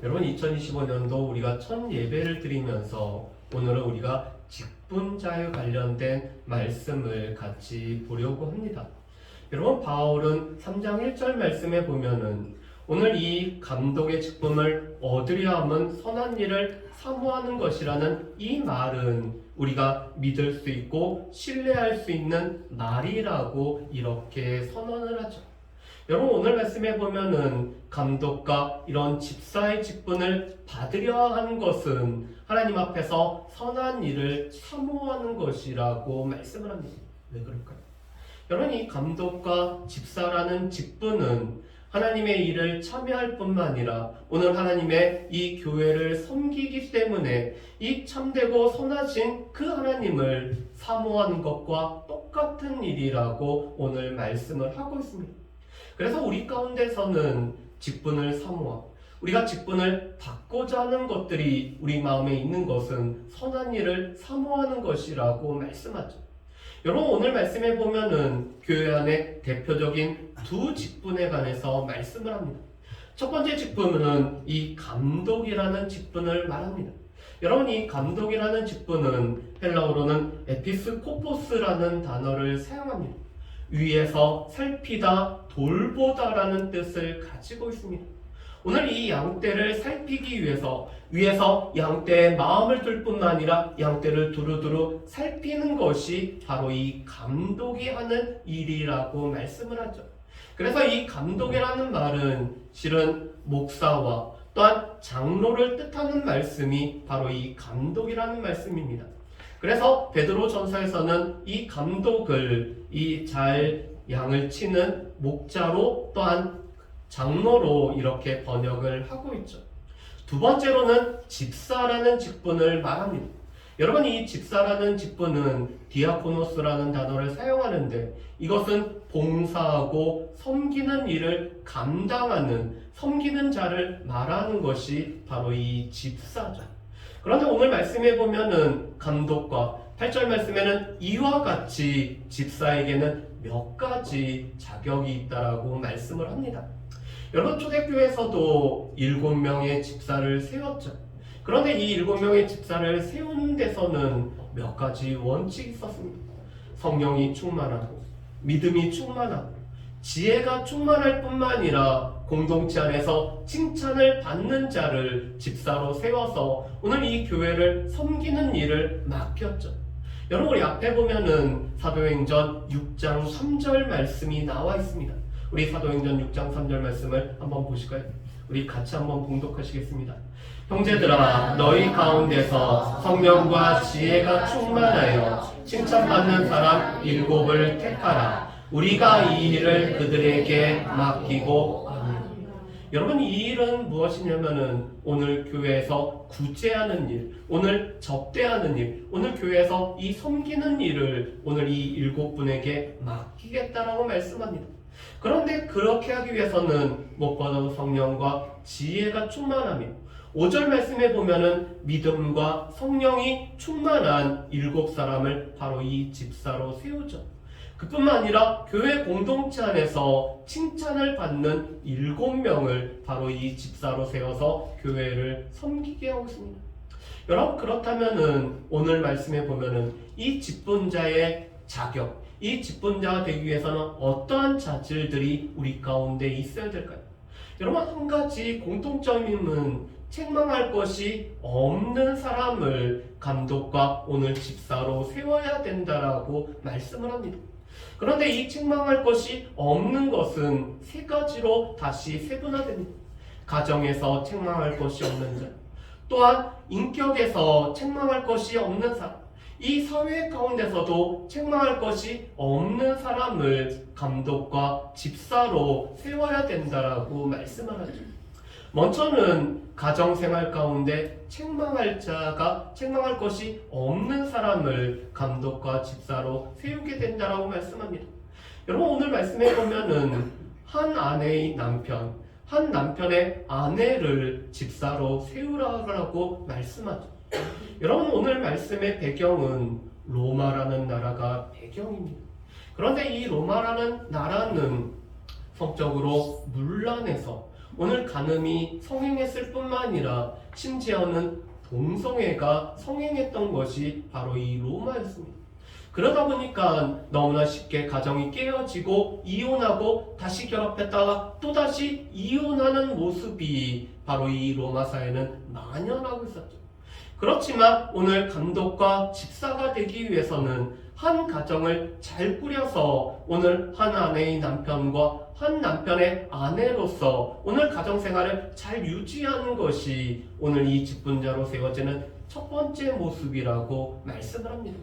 여러분 2025년도 우리가 첫 예배를 드리면서 오늘은 우리가 직분자에 관련된 말씀을 같이 보려고 합니다. 여러분 바울은 3장 1절 말씀에 보면은 오늘 이 감독의 직분을 얻으려 함은 선한 일을 사모하는 것이라는 이 말은 우리가 믿을 수 있고 신뢰할 수 있는 말이라고 이렇게 선언을 하죠. 여러분 오늘 말씀에 보면은 감독과 이런 집사의 직분을 받으려 하는 것은 하나님 앞에서 선한 일을 사모하는 것이라고 말씀을 합니다. 왜 그럴까요? 여러분 이 감독과 집사라는 직분은 하나님의 일을 참여할 뿐만 아니라 오늘 하나님의 이 교회를 섬기기 때문에 이 참되고 선하신 그 하나님을 사모하는 것과 똑같은 일이라고 오늘 말씀을 하고 있습니다. 그래서 우리 가운데서는 직분을 사모하고 우리가 직분을 받고자 하는 것들이 우리 마음에 있는 것은 선한 일을 사모하는 것이라고 말씀하죠. 여러분 오늘 말씀에 보면은 교회 안에 대표적인 두 직분에 관해서 말씀을 합니다. 첫 번째 직분은 이 감독이라는 직분을 말합니다. 여러분 이 감독이라는 직분은 헬라어로는 에피스코포스라는 단어를 사용합니다. 위에서 살피다, 돌보다라는 뜻을 가지고 있습니다. 오늘 이 양떼를 살피기 위해서 위에서 양떼의 마음을 둘 뿐만 아니라 양떼를 두루두루 살피는 것이 바로 이 감독이 하는 일이라고 말씀을 하죠. 그래서 이 감독이라는 말은 실은 목사와 또한 장로를 뜻하는 말씀이 바로 이 감독이라는 말씀입니다. 그래서 베드로 전서에서는 이 감독을 이 잘 양을 치는 목자로 또한 장로로 이렇게 번역을 하고 있죠. 두 번째로는 집사라는 직분을 말합니다. 여러분 이 집사라는 직분은 디아코노스라는 단어를 사용하는데 이것은 봉사하고 섬기는 일을 감당하는 섬기는 자를 말하는 것이 바로 이 집사죠. 그런데 오늘 말씀에 보면은 감독과 8절 말씀에는 이와 같이 집사에게는 몇 가지 자격이 있다라고 말씀을 합니다. 여러분 초대교회에서도 7명의 집사를 세웠죠. 그런데 이 7명의 집사를 세우는 데서는 몇 가지 원칙이 있었습니다. 성령이 충만하고 믿음이 충만하고 지혜가 충만할 뿐만 아니라 공동체 안에서 칭찬을 받는 자를 집사로 세워서 오늘 이 교회를 섬기는 일을 맡겼죠. 여러분 우리 앞에 보면은 사도행전 6장 3절 말씀이 나와 있습니다. 우리 사도행전 6장 3절 말씀을 한번 보실까요? 우리 같이 한번 봉독하시겠습니다. 형제들아 너희 가운데서 성령과 지혜가 충만하여 칭찬받는 사람 7을 택하라. 우리가 이 일을 그들에게 맡기고 여러분 이 일은 무엇이냐면은 오늘 교회에서 구제하는 일, 오늘 접대하는 일, 오늘 교회에서 이 섬기는 일을 오늘 이 7분에게 맡기겠다라고 말씀합니다. 그런데 그렇게 하기 위해서는 무엇보다도 성령과 지혜가 충만하며 5절 말씀에 보면은 믿음과 성령이 충만한 7사람을 바로 이 집사로 세우죠. 그뿐만 아니라 교회 공동체 안에서 칭찬을 받는 7명을 바로 이 집사로 세워서 교회를 섬기게 하고 있습니다. 여러분 그렇다면은 오늘 말씀에 보면은 이 직분자의 자격, 이 직분자가 되기 위해서는 어떠한 자질들이 우리 가운데 있어야 될까요? 여러분 한 가지 공통점은 책망할 것이 없는 사람을 감독과 오늘 집사로 세워야 된다라고 말씀을 합니다. 그런데 이 책망할 것이 없는 것은 3가지로 다시 세분화됩니다. 가정에서 책망할 것이 없는 자, 또한 인격에서 책망할 것이 없는 사람, 이 사회 가운데서도 책망할 것이 없는 사람을 감독과 집사로 세워야 된다라고 말씀을 하죠. 먼저는 가정생활 가운데 책망할 것이 없는 사람을 감독과 집사로 세우게 된다라고 말씀합니다. 여러분 오늘 말씀에 보면은 한 아내의 남편, 한 남편의 아내를 집사로 세우라고 말씀하죠. 여러분 오늘 말씀의 배경은 로마라는 나라가 배경입니다. 그런데 이 로마라는 나라는 성적으로 문란해서 오늘 간음이 성행했을 뿐만 아니라 심지어는 동성애가 성행했던 것이 바로 이 로마였습니다. 그러다 보니까 너무나 쉽게 가정이 깨어지고 이혼하고 다시 결합했다가 또다시 이혼하는 모습이 바로 이 로마 사회는 만연하고 있었죠. 그렇지만 오늘 감독과 집사가 되기 위해서는 한 가정을 잘 꾸려서 오늘 한 아내의 남편과 한 남편의 아내로서 오늘 가정생활을 잘 유지하는 것이 오늘 이 직분자로 세워지는 첫 번째 모습이라고 말씀을 합니다.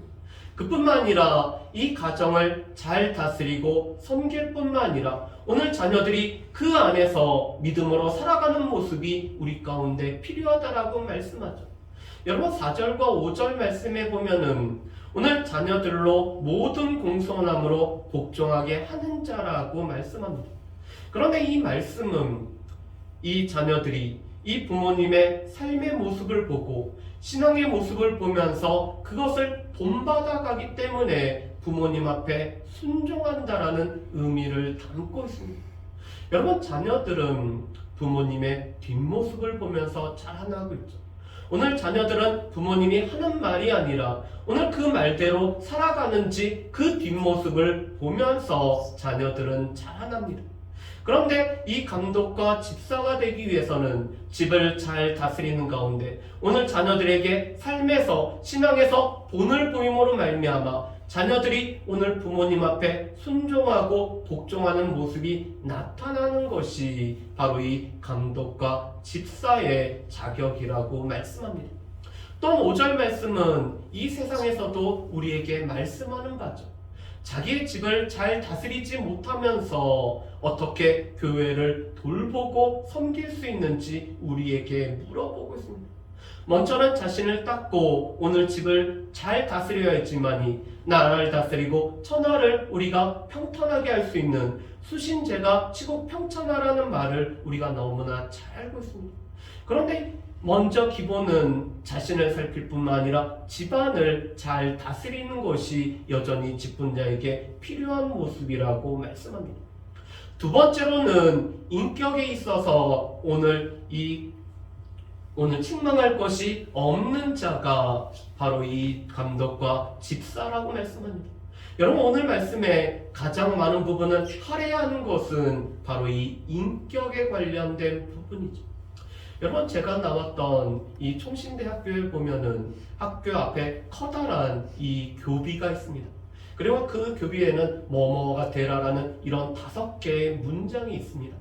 그뿐만 아니라 이 가정을 잘 다스리고 섬길 뿐만 아니라 오늘 자녀들이 그 안에서 믿음으로 살아가는 모습이 우리 가운데 필요하다라고 말씀하죠. 여러분 4절과 5절 말씀에 보면은 오늘 자녀들로 모든 공손함으로 복종하게 하는 자라고 말씀합니다. 그런데 이 말씀은 이 자녀들이 이 부모님의 삶의 모습을 보고 신앙의 모습을 보면서 그것을 본받아가기 때문에 부모님 앞에 순종한다라는 의미를 담고 있습니다. 여러분 자녀들은 부모님의 뒷모습을 보면서 자라나고 있죠. 오늘 자녀들은 부모님이 하는 말이 아니라 오늘 그 말대로 살아가는지 그 뒷모습을 보면서 자녀들은 자라납니다. 그런데 이 감독과 집사가 되기 위해서는 집을 잘 다스리는 가운데 오늘 자녀들에게 삶에서 신앙에서 본을 보임으로 말미암아 자녀들이 오늘 부모님 앞에 순종하고 복종하는 모습이 나타나는 것이 바로 이 감독과 집사의 자격이라고 말씀합니다. 또한 5절 말씀은 이 세상에서도 우리에게 말씀하는 바죠. 자기의 집을 잘 다스리지 못하면서 어떻게 교회를 돌보고 섬길 수 있는지 우리에게 물어보고 있습니다. 먼저는 자신을 닦고 오늘 집을 잘 다스려야지만이 나라를 다스리고 천하를 우리가 평탄하게 할 수 있는 수신제가 치고 평천하라는 말을 우리가 너무나 잘 알고 있습니다. 그런데 먼저 기본은 자신을 살필 뿐만 아니라 집안을 잘 다스리는 것이 여전히 직분자에게 필요한 모습이라고 말씀합니다. 두 번째로는 인격에 있어서 오늘 책망할 것이 없는 자가 바로 이 감독과 집사라고 말씀합니다. 여러분 오늘 말씀에 가장 많은 부분은 할애하는 것은 바로 이 인격에 관련된 부분이죠. 여러분 제가 나왔던 이 총신대학교에 보면은 학교 앞에 커다란 이 교비가 있습니다. 그리고 그 교비에는 뭐뭐가 되라라는 이런 5개의 문장이 있습니다.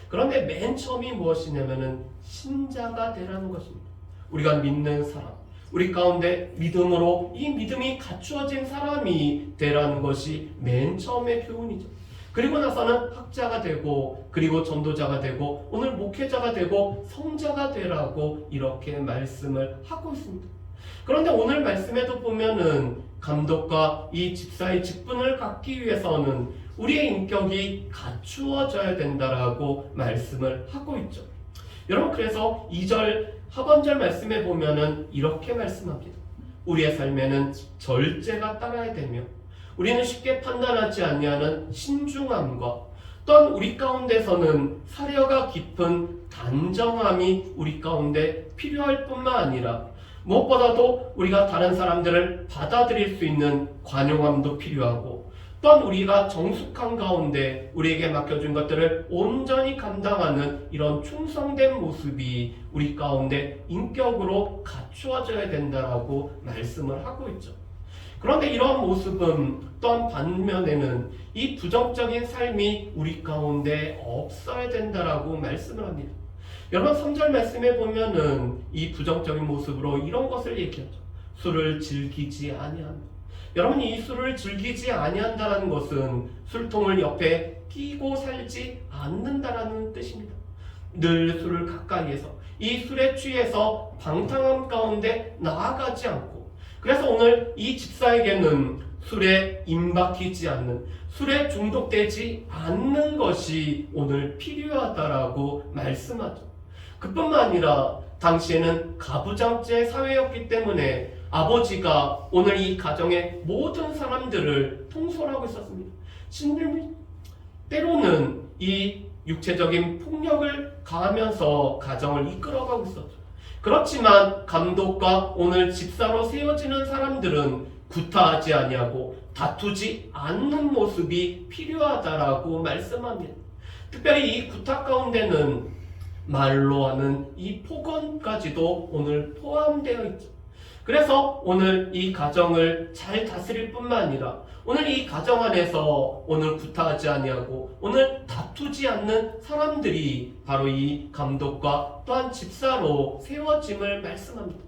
그런데 맨 처음이 무엇이냐면은 신자가 되라는 것입니다. 우리가 믿는 사람, 우리 가운데 믿음으로 이 믿음이 갖추어진 사람이 되라는 것이 맨 처음의 교훈이죠. 그리고 나서는 학자가 되고 그리고 전도자가 되고 오늘 목회자가 되고 성자가 되라고 이렇게 말씀을 하고 있습니다. 그런데 오늘 말씀에도 보면은 감독과 이 집사의 직분을 갖기 위해서는 우리의 인격이 갖추어져야 된다라고 말씀을 하고 있죠. 여러분 그래서 2절 하반절 말씀에 보면은 이렇게 말씀합니다. 우리의 삶에는 절제가 따라야 되며 우리는 쉽게 판단하지 아니하는 신중함과 또한 우리 가운데서는 사려가 깊은 단정함이 우리 가운데 필요할 뿐만 아니라 무엇보다도 우리가 다른 사람들을 받아들일 수 있는 관용함도 필요하고 또한 우리가 정숙한 가운데 우리에게 맡겨준 것들을 온전히 감당하는 이런 충성된 모습이 우리 가운데 인격으로 갖추어져야 된다라고 말씀을 하고 있죠. 그런데 이러한 모습은 또한 반면에는 이 부정적인 삶이 우리 가운데 없어야 된다라고 말씀을 합니다. 여러분 3절 말씀에 보면은 이 부정적인 모습으로 이런 것을 얘기하죠. 술을 즐기지 아니한다. 여러분 이 술을 즐기지 아니한다는 것은 술통을 옆에 끼고 살지 않는다라는 뜻입니다. 늘 술을 가까이에서 이 술에 취해서 방탕함 가운데 나아가지 않고 그래서 오늘 이 집사에게는 술에 임박히지 않는 술에 중독되지 않는 것이 오늘 필요하다라고 말씀하죠. 그뿐만 아니라 당시에는 가부장제 사회였기 때문에 아버지가 오늘 이 가정의 모든 사람들을 통솔하고 있었습니다. 때로는 이 육체적인 폭력을 가하면서 가정을 이끌어가고 있었죠. 그렇지만 감독과 오늘 집사로 세워지는 사람들은 구타하지 아니하고 다투지 않는 모습이 필요하다라고 말씀합니다. 특별히 이 구타 가운데는 말로 하는 이 폭언까지도 오늘 포함되어 있죠. 그래서 오늘 이 가정을 잘 다스릴 뿐만 아니라 오늘 이 가정 안에서 오늘 구타하지 아니하고 오늘 다투지 않는 사람들이 바로 이 감독과 또한 집사로 세워짐을 말씀합니다.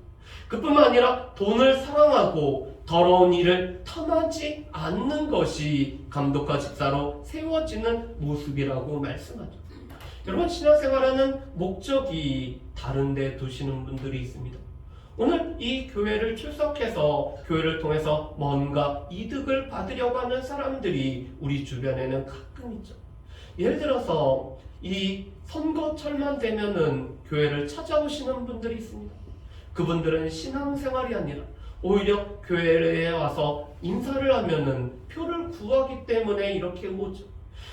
그뿐만 아니라 돈을 사랑하고 더러운 일을 탐하지 않는 것이 감독과 집사로 세워지는 모습이라고 말씀하죠. 여러분, 신앙생활하는 목적이 다른 데 두시는 분들이 있습니다. 오늘 이 교회를 출석해서 교회를 통해서 뭔가 이득을 받으려고 하는 사람들이 우리 주변에는 가끔 있죠. 예를 들어서 이 선거철만 되면은 교회를 찾아오시는 분들이 있습니다. 그분들은 신앙생활이 아니라 오히려 교회에 와서 인사를 하면은 표를 구하기 때문에 이렇게 오죠.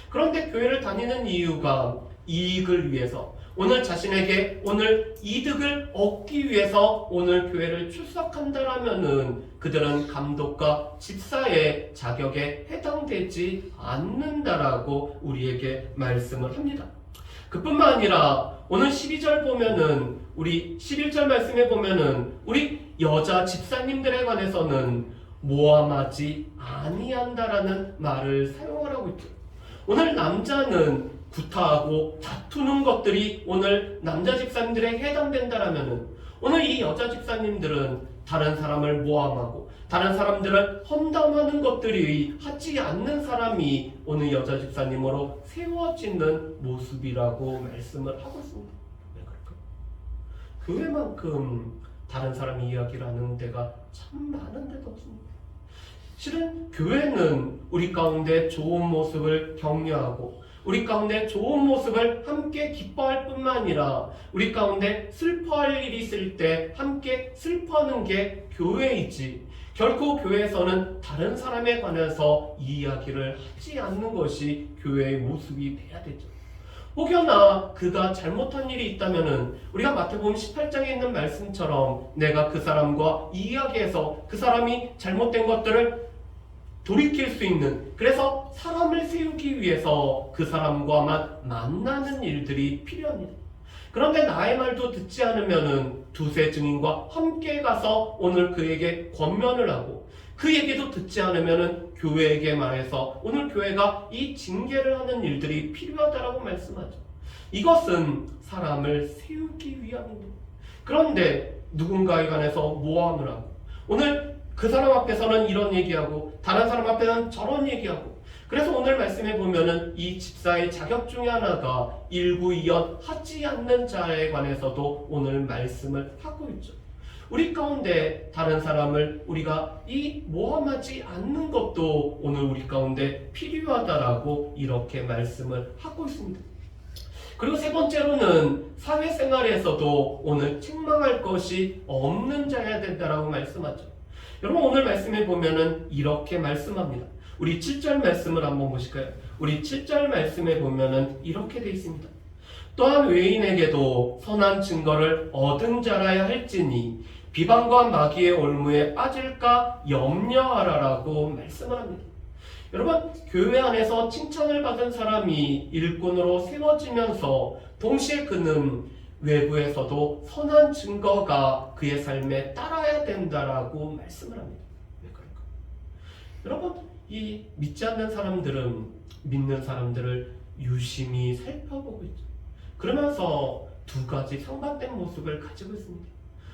그런데 교회를 다니는 이유가 이익을 위해서, 오늘 자신에게 오늘 이득을 얻기 위해서 오늘 교회를 출석한다라면은 그들은 감독과 집사의 자격에 해당되지 않는다라고 우리에게 말씀을 합니다. 그뿐만 아니라 오늘 12절 보면은 우리 11절 말씀에 보면은 우리 여자 집사님들에 관해서는 모함하지 아니한다라는 말을 사용하라고 있죠. 오늘 남자는 구타하고 다투는 것들이 오늘 남자 집사님들에게 해당된다라면은 오늘 이 여자 집사님들은 다른 사람을 모함하고 다른 사람들을 험담하는 것들이 하지 않는 사람이 오늘 여자 집사님으로 세워지는 모습이라고 말씀을 하고 있습니다. 왜 그럴까? 교회만큼 다른 사람 이야기를 하는 데가 참 많은데도 없습니다. 실은 교회는 우리 가운데 좋은 모습을 격려하고 우리 가운데 좋은 모습을 함께 기뻐할 뿐만 아니라 우리 가운데 슬퍼할 일이 있을 때 함께 슬퍼하는 게 교회이지, 결코 교회에서는 다른 사람에 관해서 이야기를 하지 않는 것이 교회의 모습이 돼야 되죠. 혹여나 그가 잘못한 일이 있다면은 우리가 마태복음 18장에 있는 말씀처럼 내가 그 사람과 이야기해서 그 사람이 잘못된 것들을 돌이킬 수 있는, 그래서 사람을 세우기 위해서 그 사람과만 만나는 일들이 필요합니다. 그런데 나의 말도 듣지 않으면은 두세 증인과 함께 가서 오늘 그에게 권면을 하고 그 얘기도 듣지 않으면은 교회에게 말해서 오늘 교회가 이 징계를 하는 일들이 필요하다라고 말씀하죠. 이것은 사람을 세우기 위함입니다. 그런데 누군가에 관해서 모함을 하고 오늘 그 사람 앞에서는 이런 얘기하고 다른 사람 앞에서는 저런 얘기하고, 그래서 오늘 말씀해 보면은 이 집사의 자격 중에 하나가 일구이연 하지 않는 자에 관해서도 오늘 말씀을 하고 있죠. 우리 가운데 다른 사람을 우리가 이 모함하지 않는 것도 오늘 우리 가운데 필요하다라고 이렇게 말씀을 하고 있습니다. 그리고 세 번째로는 사회생활에서도 오늘 책망할 것이 없는 자여야 된다라고 말씀하죠. 여러분, 오늘 말씀에 보면은 이렇게 말씀합니다. 우리 7절 말씀을 한번 보실까요? 우리 7절 말씀에 보면은 이렇게 되어 있습니다. 또한 외인에게도 선한 증거를 얻은 자라야 할지니 비방과 마귀의 올무에 빠질까 염려하라라고 말씀을 합니다. 여러분, 교회 안에서 칭찬을 받은 사람이 일꾼으로 세워지면서 동시에 그는 외부에서도 선한 증거가 그의 삶에 따라야 된다라고 말씀을 합니다. 왜 그럴까? 여러분, 이 믿지 않는 사람들은 믿는 사람들을 유심히 살펴보고 있죠. 그러면서 두 가지 상반된 모습을 가지고 있습니다.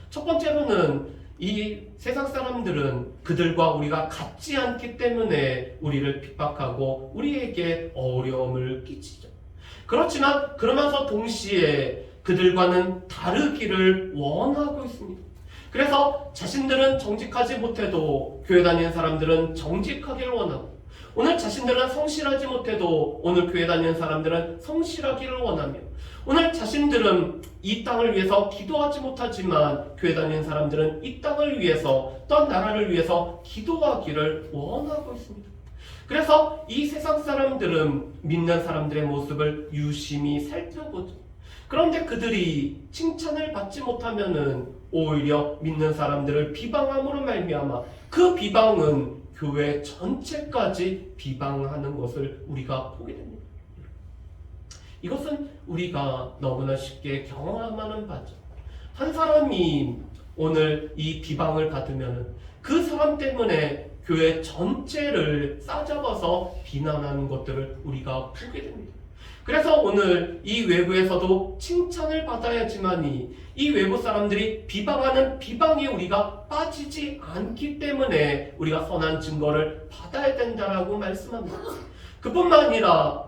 첫 번째로는 이 세상 사람들은 그들과 우리가 같지 않기 때문에 우리를 핍박하고 우리에게 어려움을 끼치죠. 그렇지만 그러면서 동시에 그들과는 다르기를 원하고 있습니다. 그래서 자신들은 정직하지 못해도 교회 다니는 사람들은 정직하기를 원하고, 오늘 자신들은 성실하지 못해도 오늘 교회 다니는 사람들은 성실하기를 원하며, 오늘 자신들은 이 땅을 위해서 기도하지 못하지만 교회 다니는 사람들은 이 땅을 위해서 또한 나라를 위해서 기도하기를 원하고 있습니다. 그래서 이 세상 사람들은 믿는 사람들의 모습을 유심히 살펴보죠. 그런데 그들이 칭찬을 받지 못하면은 오히려 믿는 사람들을 비방함으로 말미암아 그 비방은 교회 전체까지 비방하는 것을 우리가 보게 됩니다. 이것은 우리가 너무나 쉽게 경험하는 바죠. 한 사람이 오늘 이 비방을 받으면 그 사람 때문에 교회 전체를 싸잡아서 비난하는 것들을 우리가 보게 됩니다. 그래서 오늘 이 외부에서도 칭찬을 받아야지만이 이 외부 사람들이 비방하는 비방에 우리가 빠지지 않기 때문에 우리가 선한 증거를 받아야 된다라고 말씀합니다. 그뿐만 아니라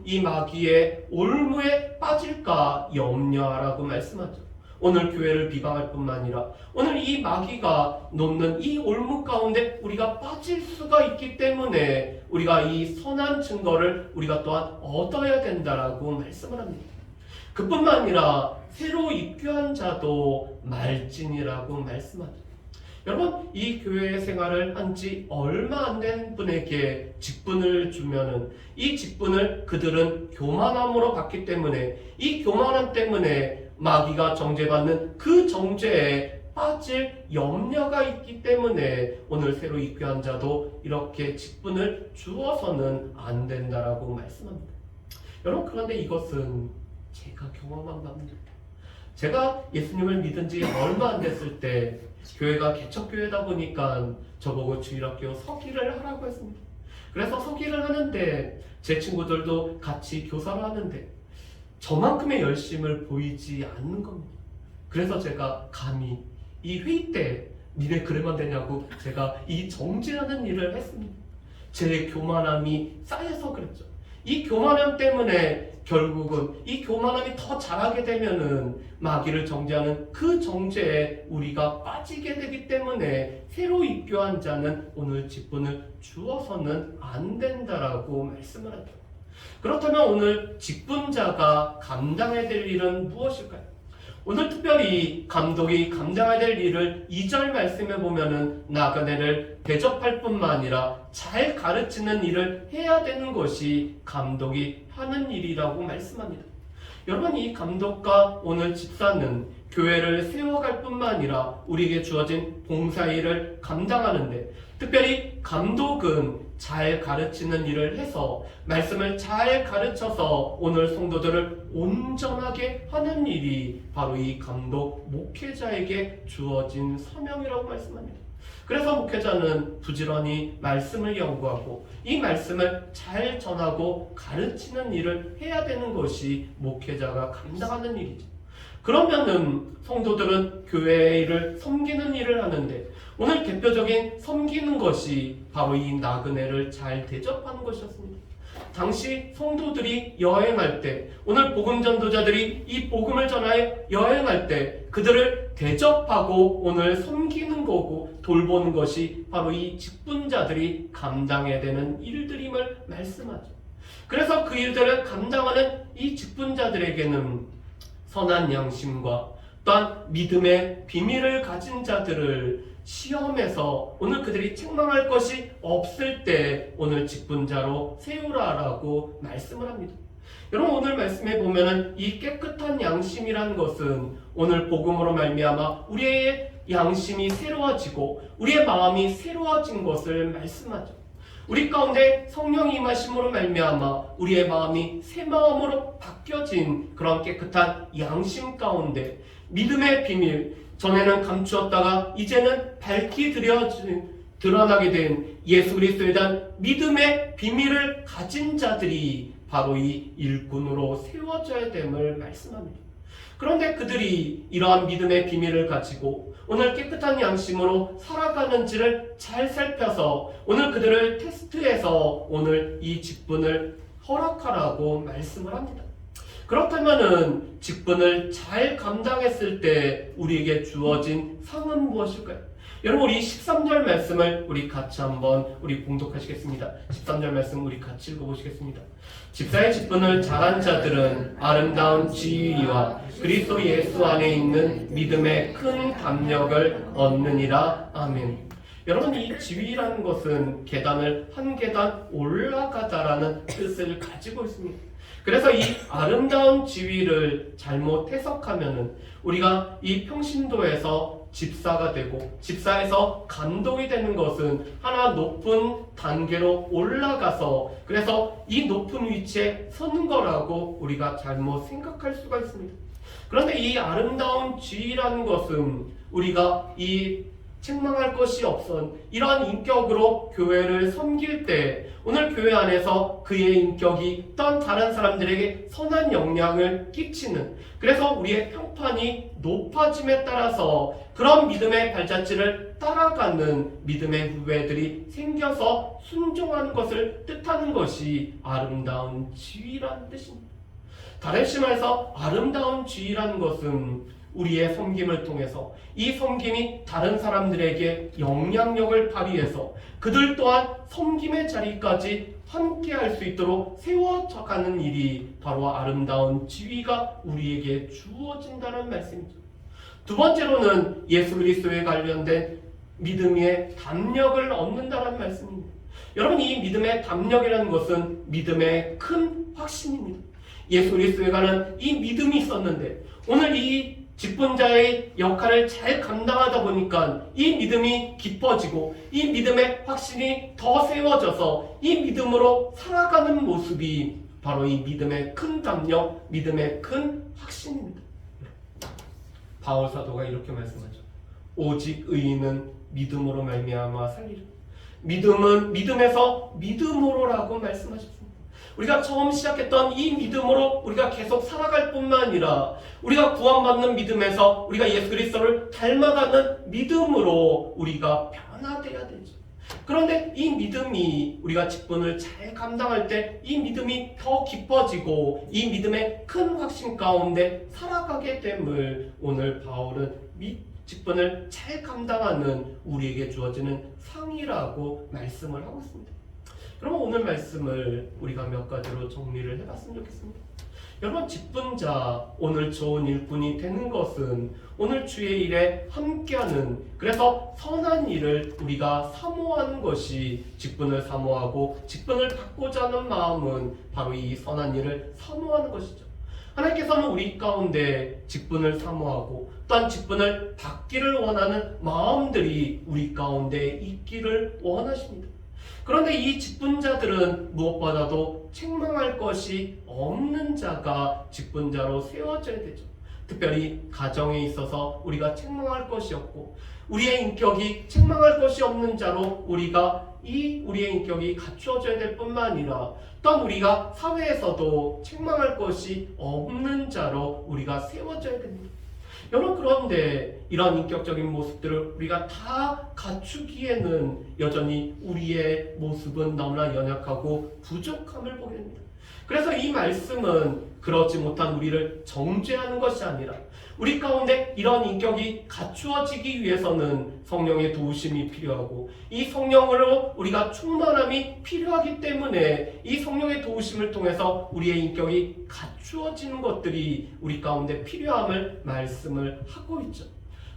이 마귀의 올무에 빠질까 염려하라고 말씀하죠. 오늘 교회를 비방할 뿐만 아니라 오늘 이 마귀가 놓는 이 올무 가운데 우리가 빠질 수가 있기 때문에 우리가 이 선한 증거를 우리가 또한 얻어야 된다라고 말씀을 합니다. 그뿐만 아니라 새로 입교한 자도 말진이라고 말씀하죠. 여러분, 이 교회 생활을 한 지 얼마 안 된 분에게 직분을 주면은 이 직분을 그들은 교만함으로 받기 때문에 이 교만함 때문에 마귀가 정죄받는 그 정죄에 빠질 염려가 있기 때문에 오늘 새로 입교한 자도 이렇게 직분을 주어서는 안 된다라고 말씀합니다. 여러분, 그런데 이것은 제가 경험한 바입니다. 제가 예수님을 믿은 지 얼마 안 됐을 때 교회가 개척교회다 보니까 저보고 주일학교 서기를 하라고 했습니다. 그래서 서기를 하는데 제 친구들도 같이 교사를 하는데 저만큼의 열심을 보이지 않는 겁니다. 그래서 제가 감히 이 회의 때 니네 그래만 되냐고 제가 이 정지하는 일을 했습니다. 제 교만함이 쌓여서 그랬죠. 이 교만함 때문에 결국은 이 교만함이 더 자라게 되면은 마귀를 정죄하는 그 정죄에 우리가 빠지게 되기 때문에 새로 입교한 자는 오늘 직분을 주어서는 안 된다라고 말씀을 하죠. 그렇다면 오늘 직분자가 감당해야 될 일은 무엇일까요? 오늘 특별히 감독이 감당해야 될 일을 2절 말씀에 보면은 나그네를 대접할 뿐만 아니라 잘 가르치는 일을 해야 되는 것이 감독이 하는 일이라고 말씀합니다. 여러분, 이 감독과 오늘 집사는 교회를 세워갈 뿐만 아니라 우리에게 주어진 봉사일을 감당하는데 특별히 감독은 잘 가르치는 일을 해서 말씀을 잘 가르쳐서 오늘 성도들을 온전하게 하는 일이 바로 이 감독 목회자에게 주어진 사명이라고 말씀합니다. 그래서 목회자는 부지런히 말씀을 연구하고 이 말씀을 잘 전하고 가르치는 일을 해야 되는 것이 목회자가 감당하는 일이죠. 그러면은 성도들은 교회의 일을 섬기는 일을 하는데 오늘 대표적인 섬기는 것이 바로 이 나그네를 잘 대접하는 것이었습니다. 당시 성도들이 여행할 때 오늘 복음 전도자들이 이 복음을 전하여 여행할 때 그들을 대접하고 오늘 섬기는 거고 돌보는 것이 바로 이 직분자들이 감당해야 되는 일들임을 말씀하죠. 그래서 그 일들을 감당하는 이 직분자들에게는 선한 양심과 또한 믿음의 비밀을 가진 자들을 시험에서 오늘 그들이 책망할 것이 없을 때 오늘 직분자로 세우라라고 말씀을 합니다. 여러분, 오늘 말씀에 보면은 이 깨끗한 양심이라는 것은 오늘 복음으로 말미암아 우리의 양심이 새로워지고 우리의 마음이 새로워진 것을 말씀하죠. 우리 가운데 성령이 임하심으로 말미암아 우리의 마음이 새 마음으로 바뀌어진 그런 깨끗한 양심 가운데 믿음의 비밀, 전에는 감추었다가 이제는 밝히 드러나게 된 예수 그리스도에 대한 믿음의 비밀을 가진 자들이 바로 이 일꾼으로 세워져야 됨을 말씀합니다. 그런데 그들이 이러한 믿음의 비밀을 가지고 오늘 깨끗한 양심으로 살아가는지를 잘 살펴서 오늘 그들을 테스트해서 오늘 이 직분을 허락하라고 말씀을 합니다. 그렇다면은 직분을 잘 감당했을 때 우리에게 주어진 상은 무엇일까요? 여러분, 우리 13절 말씀을 우리 같이 한번 우리 봉독하시겠습니다. 13절 말씀 우리 같이 읽어보시겠습니다. 집사의 직분을 잘한 자들은 아름다운 지위와 그리스도 예수 안에 있는 믿음의 큰 담력을 얻느니라. 아멘. 여러분, 이 지위라는 것은 계단을 한 계단 올라가다라는 뜻을 가지고 있습니다. 그래서 이 아름다운 지위를 잘못 해석하면은 우리가 이 평신도에서 집사가 되고 집사에서 감독이 되는 것은 하나 높은 단계로 올라가서 그래서 이 높은 위치에 서는 거라고 우리가 잘못 생각할 수가 있습니다. 그런데 이 아름다운 지위라는 것은 우리가 이 책망할 것이 없은 이러한 인격으로 교회를 섬길 때 오늘 교회 안에서 그의 인격이 또 다른 사람들에게 선한 영향을 끼치는, 그래서 우리의 평판이 높아짐에 따라서 그런 믿음의 발자취를 따라가는 믿음의 후배들이 생겨서 순종하는 것을 뜻하는 것이 아름다운 지위라는 뜻입니다. 다른 말해서 아름다운 지위라는 것은 우리의 섬김을 통해서 이 섬김이 다른 사람들에게 영향력을 발휘해서 그들 또한 섬김의 자리까지 함께 할 수 있도록 세워져가는 일이 바로 아름다운 지위가 우리에게 주어진다는 말씀이죠. 두 번째로는 예수 그리스도에 관련된 믿음의 담력을 얻는다는 말씀입니다. 여러분, 이 믿음의 담력이라는 것은 믿음의 큰 확신입니다. 예수 그리스도에 관한 이 믿음이 있었는데 오늘 이 직분자의 역할을 잘 감당하다 보니까 이 믿음이 깊어지고 이 믿음의 확신이 더 세워져서 이 믿음으로 살아가는 모습이 바로 이 믿음의 큰 담력, 믿음의 큰 확신입니다. 바울 사도가 이렇게 말씀하죠. 오직 의인은 믿음으로 말미암아 살리라. 믿음은 믿음에서 믿음으로라고 말씀하셨습니다. 우리가 처음 시작했던 이 믿음으로 우리가 계속 살아갈 뿐만 아니라 우리가 구원받는 믿음에서 우리가 예수 그리스도를 닮아가는 믿음으로 우리가 변화돼야 되죠. 그런데 이 믿음이 우리가 직분을 잘 감당할 때 이 믿음이 더 깊어지고 이 믿음의 큰 확신 가운데 살아가게 됨을 오늘 바울은 직분을 잘 감당하는 우리에게 주어지는 상이라고 말씀을 하고 있습니다. 그럼 오늘 말씀을 우리가 몇 가지로 정리를 해봤으면 좋겠습니다. 여러분, 직분자, 오늘 좋은 일꾼이 되는 것은 오늘 주의 일에 함께하는, 그래서 선한 일을 우리가 사모하는 것이 직분을 사모하고 직분을 받고자 하는 마음은 바로 이 선한 일을 사모하는 것이죠. 하나님께서는 우리 가운데 직분을 사모하고 또한 직분을 받기를 원하는 마음들이 우리 가운데 있기를 원하십니다. 그런데 이 직분자들은 무엇보다도 책망할 것이 없는 자가 직분자로 세워져야 되죠. 특별히 가정에 있어서 우리가 책망할 것이 없고 우리의 인격이 책망할 것이 없는 자로 우리가 우리의 인격이 갖추어져야 될 뿐만 아니라 또한 우리가 사회에서도 책망할 것이 없는 자로 우리가 세워져야 됩니다. 여러분, 그런데 이런 인격적인 모습들을 우리가 다 갖추기에는 여전히 우리의 모습은 너무나 연약하고 부족함을 보게 됩니다. 그래서 이 말씀은 그렇지 못한 우리를 정죄하는 것이 아니라 우리 가운데 이런 인격이 갖추어지기 위해서는 성령의 도우심이 필요하고 이 성령으로 우리가 충만함이 필요하기 때문에 이 성령의 도우심을 통해서 우리의 인격이 갖추어지는 것들이 우리 가운데 필요함을 말씀을 하고 있죠.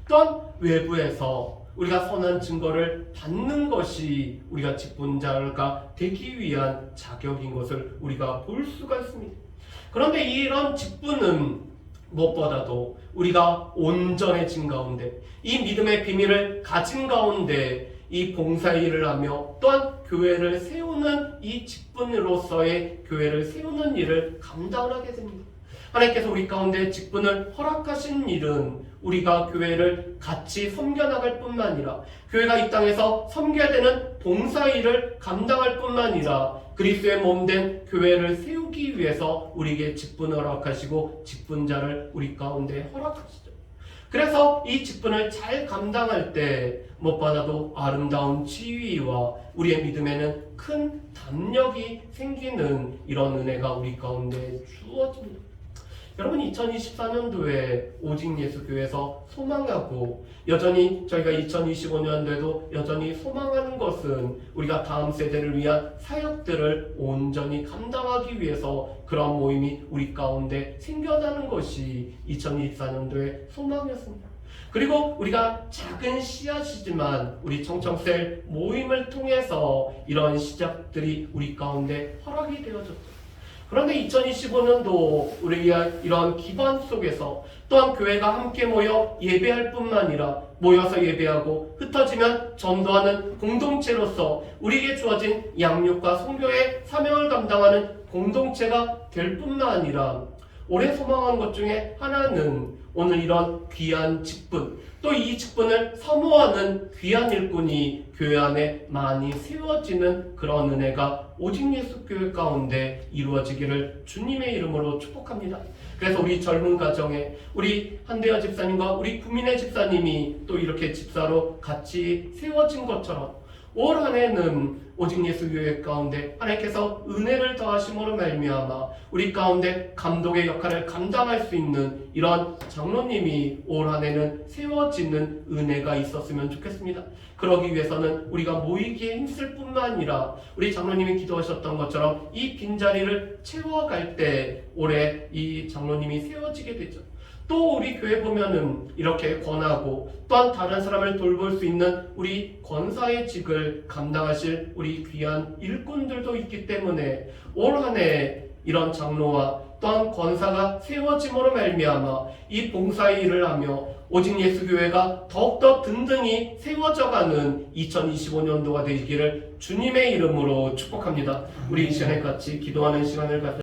또한 외부에서 우리가 선한 증거를 받는 것이 우리가 직분자가 되기 위한 자격인 것을 우리가 볼 수가 있습니다. 그런데 이런 직분은 무엇보다도 우리가 온전해진 가운데 이 믿음의 비밀을 가진 가운데 이 봉사일을 하며 또한 교회를 세우는 이 직분으로서의 교회를 세우는 일을 감당을 하게 됩니다. 하나님께서 우리 가운데 직분을 허락하신 일은 우리가 교회를 같이 섬겨나갈 뿐만 아니라 교회가 이 땅에서 섬겨야 되는 봉사일을 감당할 뿐만 아니라 그리스도의 몸된 교회를 세우기 위해서 우리에게 직분을 허락하시고 직분자를 우리 가운데 허락하시죠. 그래서 이 직분을 잘 감당할 때 무엇보다도 아름다운 지위와 우리의 믿음에는 큰 담력이 생기는 이런 은혜가 우리 가운데 주어집니다. 여러분 2024년도에 오직 예수교회에서 소망하고 여전히 저희가 2025년도에도 여전히 소망하는 것은 우리가 다음 세대를 위한 사역들을 온전히 감당하기 위해서 그런 모임이 우리 가운데 생겨나는 것이 2024년도의 소망이었습니다. 그리고 우리가 작은 씨앗이지만 우리 청청셀 모임을 통해서 이런 시작들이 우리 가운데 허락이 되어졌죠. 그런데 2025년도 우리가 이런 기반 속에서 또한 교회가 함께 모여 예배할 뿐만 아니라 모여서 예배하고 흩어지면 전도하는 공동체로서 우리에게 주어진 양육과 선교의 사명을 감당하는 공동체가 될 뿐만 아니라 올해 소망하는 것 중에 하나는 오늘 이런 귀한 직분, 또 이 직분을 사모하는 귀한 일꾼이 교회 안에 많이 세워지는 그런 은혜가 오직 예수교회 가운데 이루어지기를 주님의 이름으로 축복합니다. 그래서 우리 젊은 가정에 우리 한대여 집사님과 우리 구민의 집사님이 또 이렇게 집사로 같이 세워진 것처럼 올 한 해는 오직 예수교회 가운데 하나님께서 은혜를 더하심으로 말미암아 우리 가운데 감독의 역할을 감당할 수 있는 이런 장로님이 올 한 해는 세워지는 은혜가 있었으면 좋겠습니다. 그러기 위해서는 우리가 모이기에 힘쓸 뿐만 아니라 우리 장로님이 기도하셨던 것처럼 이 빈자리를 채워갈 때 올해 이 장로님이 세워지게 되죠. 또 우리 교회 보면은 이렇게 권하고 또한 다른 사람을 돌볼 수 있는 우리 권사의 직을 감당하실 우리 귀한 일꾼들도 있기 때문에 올 한 해 이런 장로와 또한 권사가 세워짐으로 말미암아 이 봉사의 일을 하며 오직 예수교회가 더욱더 든든히 세워져가는 2025년도가 되기를 주님의 이름으로 축복합니다. 우리 이 시간에 같이 기도하는 시간을 갖습니다.